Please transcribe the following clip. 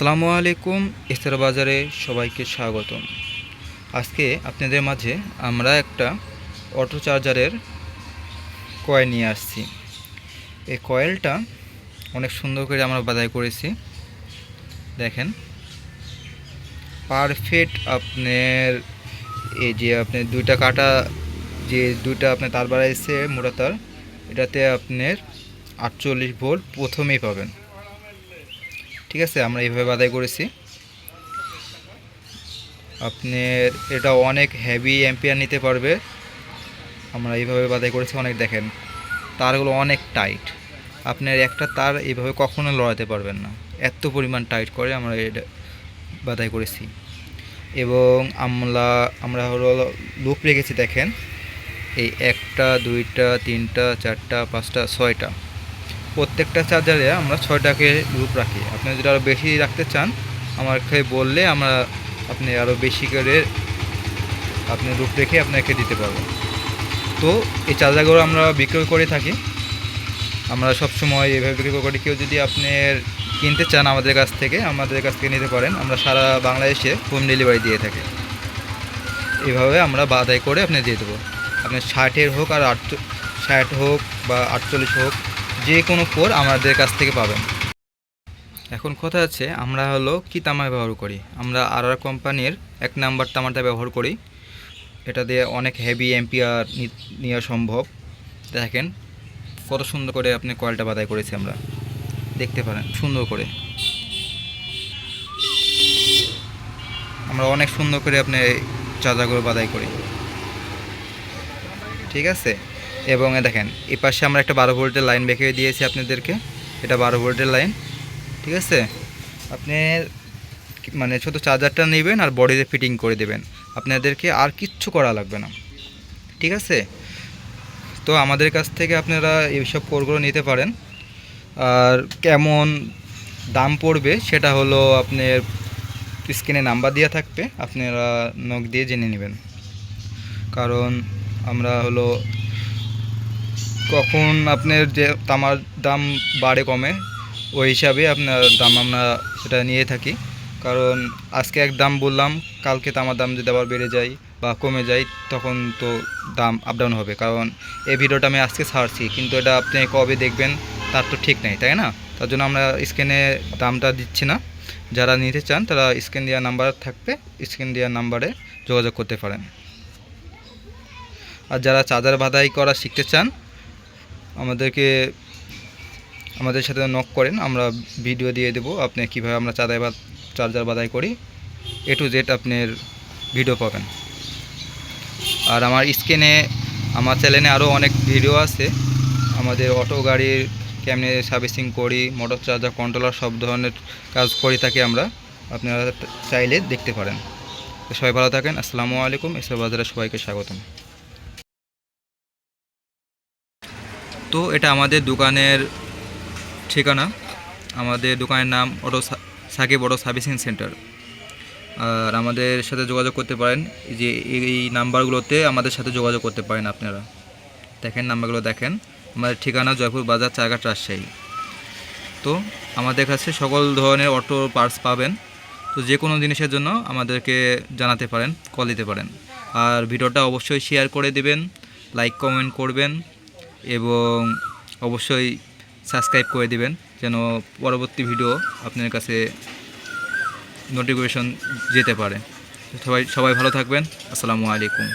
আসসালামু আলাইকুম। ইস্তারা বাজারে সবাইকে স্বাগতম। আজকে আপনাদের মাঝে আমরা একটা অটো চার্জারের কয়েল নিয়ে আসছি। এই কয়েলটা অনেক সুন্দর করে আমরা বাছাই করেছি। দেখেন, পারফেক্ট আপনার এই যে আপনার দুইটা কাটা, যে দুইটা আপনার তার বাড়াইছে মোটা তার, এটাতে আপনার 48 ভোল্ট প্রথমেই পাবেন। ঠিক আছে, আমরা এইভাবে বাছাই করেছি। আপনার এটা অনেক হেভি অ্যাম্পিয়ার নিতে পারবে। আমরা এইভাবে বাছাই করেছি। অনেক দেখেন, তারগুলো অনেক টাইট। আপনার একটা তার এইভাবে কখনো লড়াতে পারবেন না, এত পরিমাণ টাইট করে আমরা এটা বাছাই করেছি। এবং আমরা হলো লুপ রেখেছি। দেখেন, এই একটা, দুইটা, তিনটা, চারটা, পাঁচটা, ছয়টা, প্রত্যেকটা চার্জারে আমরা 6টাকে লুপ রাখি। আপনি যদি আরও বেশি রাখতে চান আমাকে বললে আপনি আরও বেশি করে আপনি লুপ রেখে আপনাকে দিতে পারবো। তো এই চার্জারগুলো আমরা বিক্রয় করে থাকি। আমরা সবসময় এভাবে বিক্রয় করি। কেউ যদি আপনার কিনতে চান আমাদের কাছ থেকে নিতে পারেন। আমরা সারা বাংলাদেশে হোম ডেলিভারি দিয়ে থাকি। এইভাবে আমরা বাছাই করে আপনি দিয়ে দেবো। আপনার 60-এর হোক আর 60 হোক বা 48 হোক, যে কোনো কোর আমাদের কাছ থেকে পাবেন। এখন কথা আছে, আমরা হলো কি তামা ব্যবহার করি। আমরা আরআর কোম্পানির 1 নাম্বার তামাটা ব্যবহার করি। এটা দিয়ে অনেক হেভি অ্যাম্পিয়ার নেওয়া সম্ভব। দেখেন কত সুন্দর করে আপনি কয়েলটা বাছাই করেছি আমরা, দেখতে পারেন সুন্দর করে। আমরা অনেক সুন্দর করে আপনি চার্জারগুলো বাছাই করি। ঠিক আছে, এবং দেখেন এই পাশে আমরা একটা 12 ভোল্টের লাইন বেঁকে দিয়েছি আপনাদেরকে। এটা 12 ভোল্টের লাইন। ঠিক আছে, আপনি মানে শুধু চার্জারটা নেবেন আর বডিতে ফিটিং করে দেবেন। আপনাদেরকে আর কিচ্ছু করা লাগবে না। ঠিক আছে, তো আমাদের কাছ থেকে আপনারা এইসব কোরগুলো নিতে পারেন। আর কেমন দাম পড়বে সেটা হলো আপনার স্ক্রিনে নাম্বার দেওয়া থাকবে, আপনারা নক দিয়ে জেনে নেবেন। কারণ আমরা হলো কখন আপনার যে তামার দাম বাড়ে কমে, ওই হিসাবে আপনার দাম আমরা সেটা নিয়ে থাকি। কারণ আজকে এক দাম বললাম, কালকে তামার দাম যদি আবার বেড়ে যায় বা কমে যায় তখন তো দাম আপ ডাউন হবে। কারণ এই ভিডিওটা আমি আজকে ছাড়ছি, কিন্তু এটা আপনি কবে দেখবেন তার তো ঠিক নেই, তাই না? তার জন্য আমরা স্ক্রিনে দামটা দিচ্ছি না। যারা নিতে চান তারা স্ক্রিন দেওয়া নাম্বার থাকবে, স্ক্রিন দেওয়া নাম্বারে যোগাযোগ করতে পারেন। আর যারা চার্জার বাছাই করা শিখতে চান আমাদের সাথে নক করেন, আমরা ভিডিও দিয়ে দেবো আপনি কীভাবে আমরা চার্জার বাছাই করি। A to Z আপনার ভিডিও পাবেন। আর আমার চ্যানেলে আরও অনেক ভিডিও আছে। আমাদের অটো গাড়ির কেমনে সার্ভিসিং করি, মোটর চার্জার, কন্ট্রোলার, সব ধরনের কাজ করে থাকি আমরা। আপনারা চাইলে দেখতে পারেন। সবাই ভালো থাকেন। আসসালামু আলাইকুম। ইস্তারা বাজারে সবাইকে স্বাগতম। তো এটা আমাদের দোকানের ঠিকানা। আমাদের দোকানের নাম সাকিব অটো সার্ভিসিং সেন্টার। আর আমাদের সাথে যোগাযোগ করতে পারেন, যে এই নাম্বারগুলোতে আমাদের সাথে যোগাযোগ করতে পারেন। আপনারা দেখেন নাম্বারগুলো, দেখেন আমাদের ঠিকানা জয়পুর বাজার, চারঘাট, রাজশাহী। তো আমাদের কাছে সকল ধরনের অটো পার্টস পাবেন। তো যে কোনো জিনিসের জন্য আমাদেরকে জানাতে পারেন, কল দিতে পারেন। আর ভিডিওটা অবশ্যই শেয়ার করে দেবেন, লাইক কমেন্ট করবেন এবং অবশ্যই সাবস্ক্রাইব করে দিবেন, যেন পরবর্তী ভিডিও আপনার কাছে নোটিফিকেশন যেতে পারে। সবাই ভালো থাকবেন। আসসালামু আলাইকুম।